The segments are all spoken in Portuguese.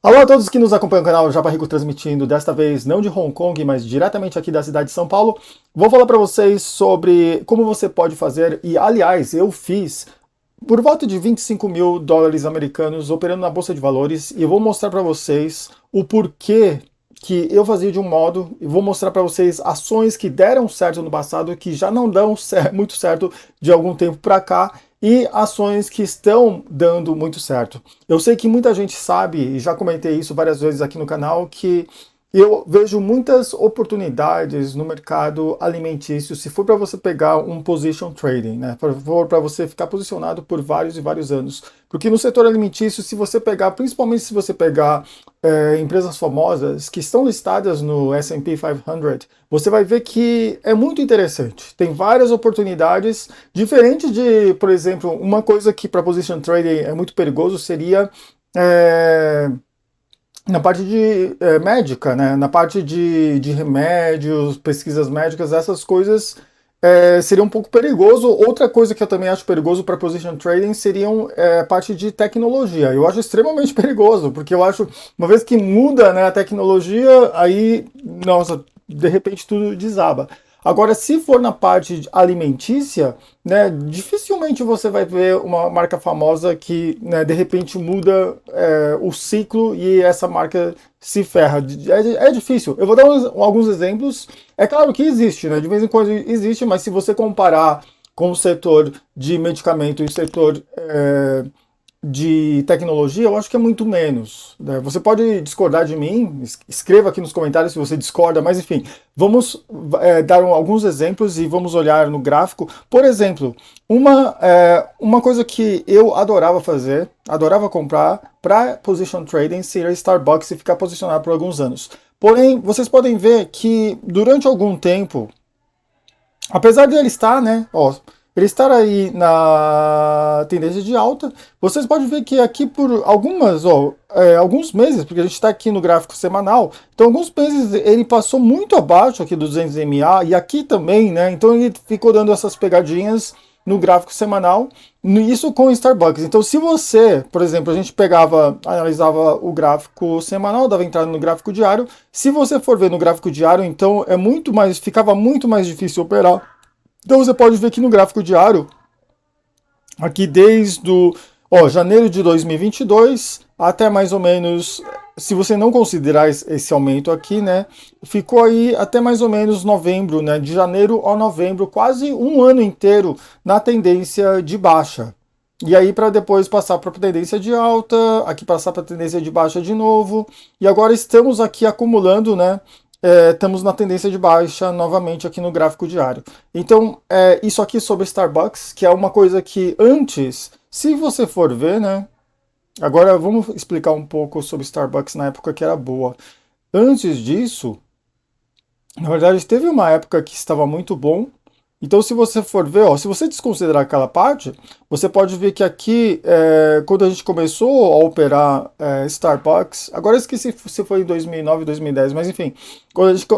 Alô a todos que nos acompanham no canal Japa Rico, transmitindo desta vez não de Hong Kong, mas diretamente aqui da cidade de São Paulo. Vou falar para vocês sobre como você pode fazer, e aliás, eu fiz por volta de 25 mil dólares americanos operando na Bolsa de Valores, e eu vou mostrar para vocês o porquê que eu fazia de um modo, e vou mostrar para vocês ações que deram certo no passado, que já não dão muito certo de algum tempo para cá, e ações que estão dando muito certo. Eu sei que muita gente sabe, e já comentei isso várias vezes aqui no canal, que eu vejo muitas oportunidades no mercado alimentício se for para você pegar um position trading, né? Se for para você ficar posicionado por vários e vários anos. Porque no setor alimentício, se você pegar, principalmente se você pegar empresas famosas que estão listadas no S&P 500, você vai ver que é muito interessante. Tem várias oportunidades, diferente de, por exemplo, uma coisa que para position trading é muito perigoso seria na parte de médica, né? Na parte de remédios, pesquisas médicas, essas coisas seria um pouco perigoso. Outra coisa que eu também acho perigoso para position trading seriam a parte de tecnologia. Eu acho extremamente perigoso, porque eu acho, uma vez que muda, né, a tecnologia, aí, nossa, de repente tudo desaba. Agora, se for na parte alimentícia, né, dificilmente você vai ver uma marca famosa que, né, de repente muda o ciclo e essa marca se ferra. É difícil. Eu vou dar alguns exemplos. É claro que existe, né, de vez em quando existe, mas se você comparar com o setor de medicamento e o setor de tecnologia, eu acho que é muito menos, né? Você pode discordar de mim, escreva aqui nos comentários se você discorda, mas enfim, vamos dar alguns exemplos e vamos olhar no gráfico. Por exemplo, uma coisa que eu adorava fazer, adorava comprar para position trading seria Starbucks e ficar posicionado por alguns anos. Porém, vocês podem ver que durante algum tempo, apesar de ele estar, né, ó, ele estar aí na tendência de alta, vocês podem ver que aqui por alguns meses, porque a gente está aqui no gráfico semanal, então alguns meses ele passou muito abaixo aqui do 200 MA e aqui também, né, então ele ficou dando essas pegadinhas no gráfico semanal, isso com o Starbucks. Então se você, por exemplo, a gente analisava o gráfico semanal, dava entrada no gráfico diário, se você for ver no gráfico diário, então ficava muito mais difícil operar. Então você pode ver aqui no gráfico diário, aqui desde janeiro de 2022 até mais ou menos, se você não considerar esse aumento aqui, né, ficou aí até mais ou menos novembro, né, de janeiro a novembro, quase um ano inteiro na tendência de baixa. E aí para depois passar para a tendência de alta, aqui passar para a tendência de baixa de novo, e agora estamos aqui acumulando, né, estamos na tendência de baixa novamente aqui no gráfico diário. Então, isso aqui sobre Starbucks, que é uma coisa que antes, se você for ver, né? Agora vamos explicar um pouco sobre Starbucks na época que era boa. Antes disso, na verdade, teve uma época que estava muito bom. Então, se você for ver, ó, se você desconsiderar aquela parte, você pode ver que aqui, quando a gente começou a operar Starbucks, agora eu esqueci se foi em 2009, 2010, mas enfim,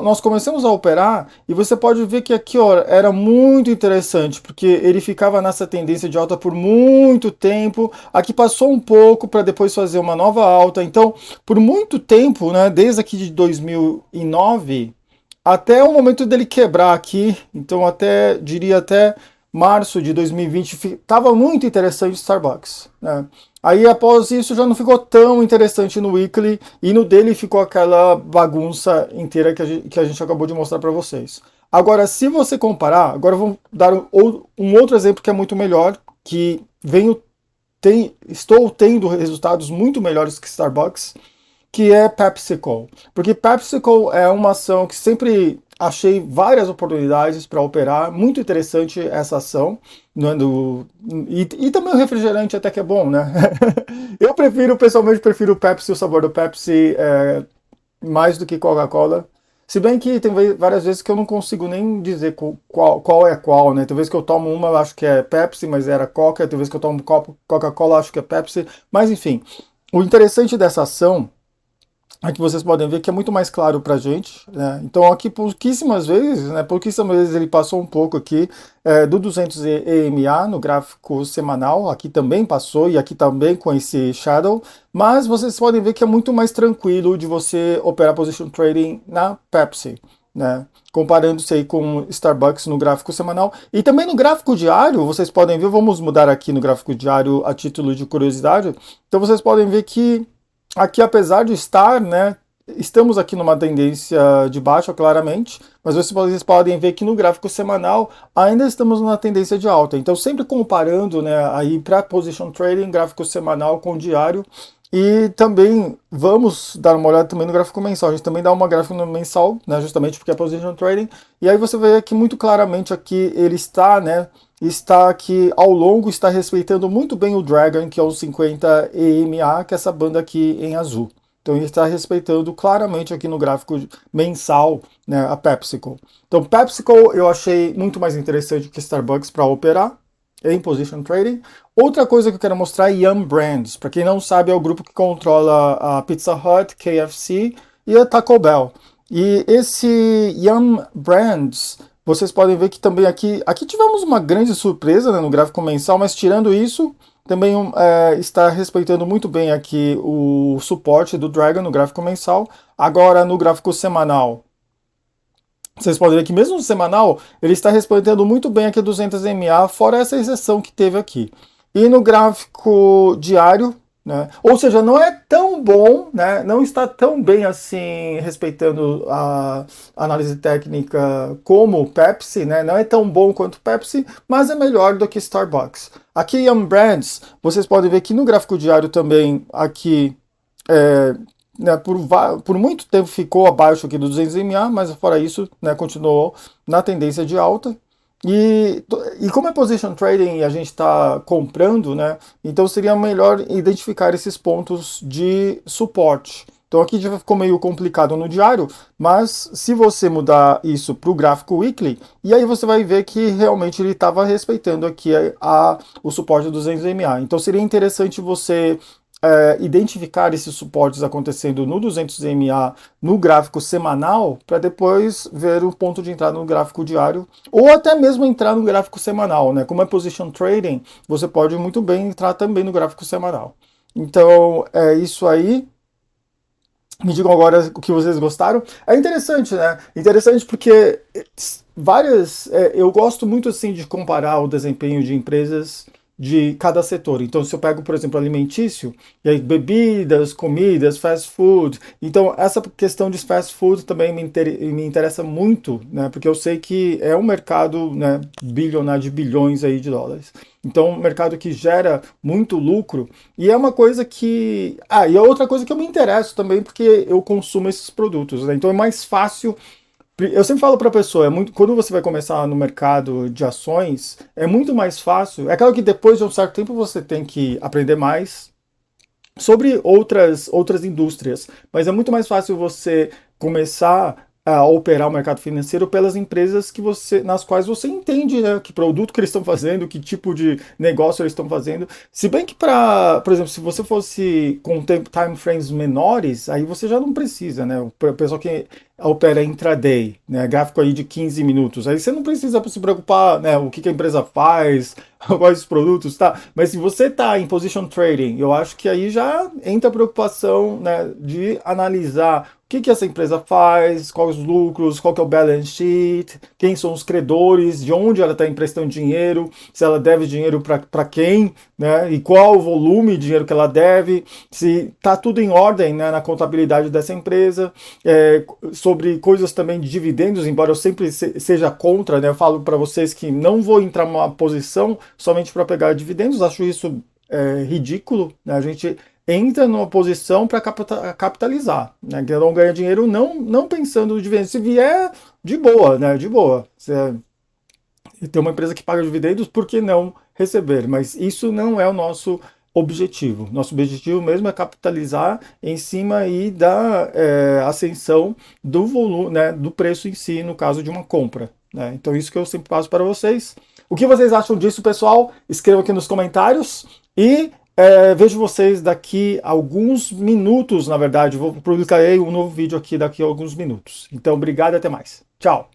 nós começamos a operar, e você pode ver que aqui, ó, era muito interessante, porque ele ficava nessa tendência de alta por muito tempo, aqui passou um pouco para depois fazer uma nova alta, então, por muito tempo, né, desde aqui de 2009, até o momento dele quebrar aqui, então diria até março de 2020, estava muito interessante o Starbucks, né? Aí após isso já não ficou tão interessante no weekly, e no daily ficou aquela bagunça inteira que a gente acabou de mostrar para vocês. Agora, se você comparar, agora vamos dar um outro exemplo que é muito melhor, que estou tendo resultados muito melhores que Starbucks, que é PepsiCo. Porque PepsiCo é uma ação que sempre achei várias oportunidades para operar, muito interessante essa ação, né, e também o refrigerante até que é bom, né? Eu pessoalmente prefiro o Pepsi, o sabor do Pepsi mais do que Coca-Cola. Se bem que tem várias vezes que eu não consigo nem dizer qual é qual, né? Tem vezes que eu tomo uma, eu acho que é Pepsi, mas era Coca. Tem vezes que eu tomo Coca-Cola, acho que é Pepsi. Mas enfim, o interessante dessa ação Aqui vocês podem ver que é muito mais claro para a gente, né? Então aqui pouquíssimas vezes ele passou um pouco aqui do 200 EMA no gráfico semanal, aqui também passou e aqui também com esse shadow, mas vocês podem ver que é muito mais tranquilo de você operar position trading na Pepsi, né? Comparando-se aí com Starbucks no gráfico semanal e também no gráfico diário, vocês podem ver, vamos mudar aqui no gráfico diário a título de curiosidade, então vocês podem ver que aqui, apesar de estar, né, estamos aqui numa tendência de baixa, claramente, mas vocês podem ver que no gráfico semanal ainda estamos numa tendência de alta. Então, sempre comparando, né, aí para position trading, gráfico semanal com diário. E também vamos dar uma olhada também no gráfico mensal. A gente também dá uma gráfico no mensal, né, justamente porque é position trading. E aí você vê aqui muito claramente aqui ele está, né, está aqui ao longo, está respeitando muito bem o Dragon, que é o 50 EMA, que é essa banda aqui em azul. Então ele está respeitando claramente aqui no gráfico mensal, né, a PepsiCo. Então PepsiCo eu achei muito mais interessante que Starbucks para operar em position trading. Outra coisa que eu quero mostrar é Yum Brands. Para quem não sabe, é o grupo que controla a Pizza Hut, KFC e a Taco Bell. E esse Yum Brands, vocês podem ver que também aqui tivemos uma grande surpresa, né, no gráfico mensal, mas tirando isso, também está respeitando muito bem aqui o suporte do Dragon no gráfico mensal. Agora no gráfico semanal, vocês podem ver que mesmo no semanal, ele está respeitando muito bem aqui 200 MA, fora essa exceção que teve aqui. E no gráfico diário, né, ou seja, não é tão bom, né, não está tão bem assim, respeitando a análise técnica como o Pepsi, né, não é tão bom quanto o Pepsi, mas é melhor do que Starbucks. Aqui Yum Brands, vocês podem ver que no gráfico diário também, aqui, né, por muito tempo ficou abaixo aqui do 200 MA, mas fora isso, né, continuou na tendência de alta. E como é position trading e a gente está comprando, né, então seria melhor identificar esses pontos de suporte. Então aqui já ficou meio complicado no diário, mas se você mudar isso para o gráfico weekly, e aí você vai ver que realmente ele estava respeitando aqui o suporte do 200 MA. Então seria interessante você identificar esses suportes acontecendo no 200 MA no gráfico semanal, para depois ver o ponto de entrada no gráfico diário, ou até mesmo entrar no gráfico semanal, né? Como é position trading, você pode muito bem entrar também no gráfico semanal. Então, é isso aí. Me digam agora o que vocês gostaram. É interessante, né? Interessante porque eu gosto muito assim de comparar o desempenho de empresas de cada setor. Então, se eu pego, por exemplo, alimentício, e aí bebidas, comidas, fast food. Então, essa questão de fast food também me interessa muito, né? Porque eu sei que é um mercado, né, bilionário de bilhões aí de dólares. Então, um mercado que gera muito lucro. E é uma coisa que... e é outra coisa que eu me interesso também, porque eu consumo esses produtos, né? Então, é mais fácil. Eu sempre falo para a pessoa, quando você vai começar no mercado de ações, é muito mais fácil. É claro que depois de um certo tempo você tem que aprender mais sobre outras indústrias, mas é muito mais fácil você começar a operar o mercado financeiro pelas empresas nas quais você entende, né, que produto que eles estão fazendo, que tipo de negócio eles estão fazendo. Se bem que por exemplo, se você fosse com time frames menores, aí você já não precisa, né? O pessoal que opera intraday, né, gráfico aí de 15 minutos, aí você não precisa se preocupar, né, o que a empresa faz, quais os produtos, tá? Mas se você tá em position trading, eu acho que aí já entra a preocupação, né, de analisar o que essa empresa faz, quais os lucros, qual que é o balance sheet, quem são os credores, de onde ela está emprestando dinheiro, se ela deve dinheiro para quem, né, e qual o volume de dinheiro que ela deve, se está tudo em ordem, né, na contabilidade dessa empresa, sobre coisas também de dividendos, embora eu sempre seja contra, né, eu falo para vocês que não vou entrar numa posição somente para pegar dividendos, acho isso ridículo, né, a gente entra numa posição para capitalizar, né? Que não ganha dinheiro não pensando no dividendo. Se vier, de boa, né? De boa. Você tem uma empresa que paga dividendos, por que não receber? Mas isso não é o nosso objetivo. Nosso objetivo mesmo é capitalizar em cima aí da ascensão do volume, né, do preço em si, no caso de uma compra, né? Então isso que eu sempre passo para vocês. O que vocês acham disso, pessoal? Escrevam aqui nos comentários e Vejo vocês daqui a alguns minutos, na verdade. Vou publicar um novo vídeo aqui daqui a alguns minutos. Então, obrigado e até mais. Tchau!